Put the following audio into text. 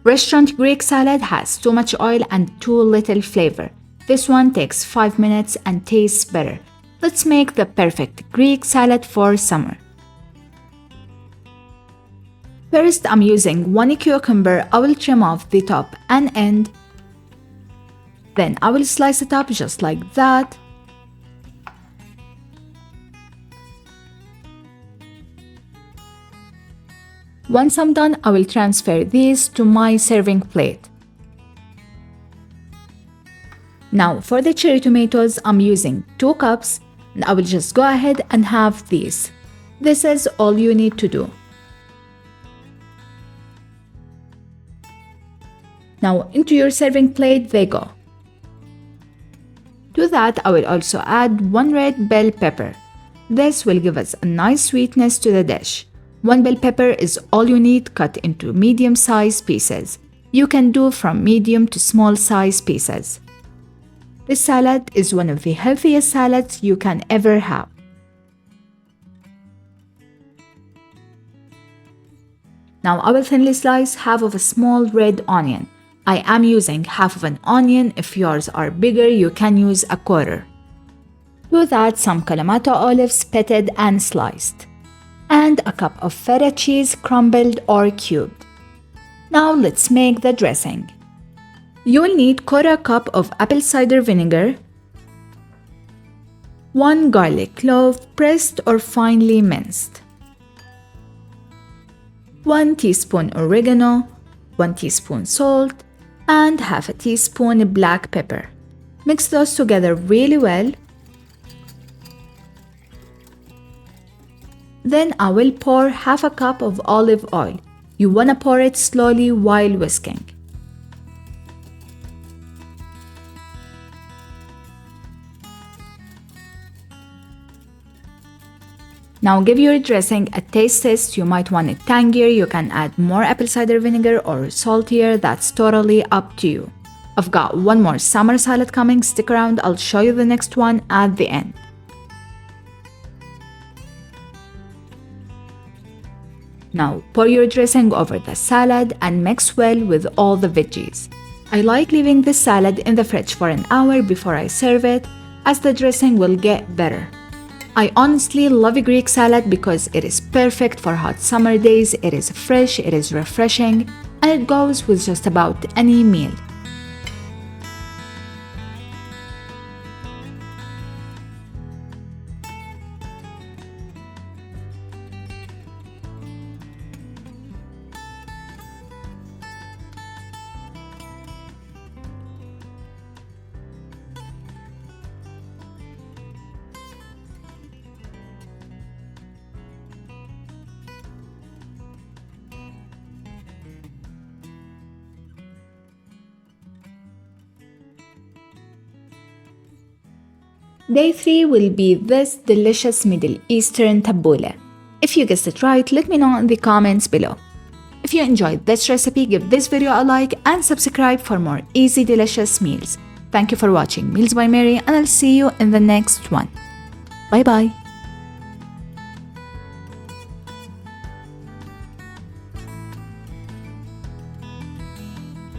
Restaurant Greek salad has too much oil and too little flavor. This one takes 5 minutes and tastes better. Let's make the perfect Greek salad for summer. First, I'm using 1 cucumber. I will trim off the top and end. Then I will slice it up just like that. Once I'm done, I will transfer these to my serving plate. Now for the cherry tomatoes, I'm using 2 cups and I will just go ahead and have these. This is all you need to do. Now into your serving plate they go. To that, I will also add 1 red bell pepper. This will give us a nice sweetness to the dish. 1 bell pepper is all you need, cut into medium-sized pieces. You can do from medium to small-sized pieces. This salad is one of the healthiest salads you can ever have. Now I will thinly slice half of a small red onion. I am using half of an onion. If yours are bigger, you can use a quarter. To that, some Kalamata olives pitted and sliced. And a cup of feta cheese crumbled or cubed. Now let's make the dressing. You will need 1/4 cup of apple cider vinegar, 1 garlic clove pressed or finely minced, 1 teaspoon oregano, 1 teaspoon salt, and half a teaspoon black pepper. Mix those together really well. Then I will pour half a cup of olive oil. You wanna pour it slowly while whisking. Now give your dressing a taste test. You might want it tangier. You can add more apple cider vinegar or saltier. That's totally up to you. I've got one more summer salad coming. Stick around. I'll show you the next one at the end. Now pour your dressing over the salad and mix well with all the veggies. I like leaving this salad in the fridge for an hour before I serve it, as the dressing will get better. I honestly love a Greek salad because it is perfect for hot summer days. It is fresh, it is refreshing, and it goes with just about any meal. Day 3 will be this delicious Middle Eastern tabbouleh. If you guessed it right, let me know in the comments below. If you enjoyed this recipe, give this video a like and subscribe for more easy, delicious meals. Thank you for watching Meals by Mary, and I'll see you in the next one. Bye bye.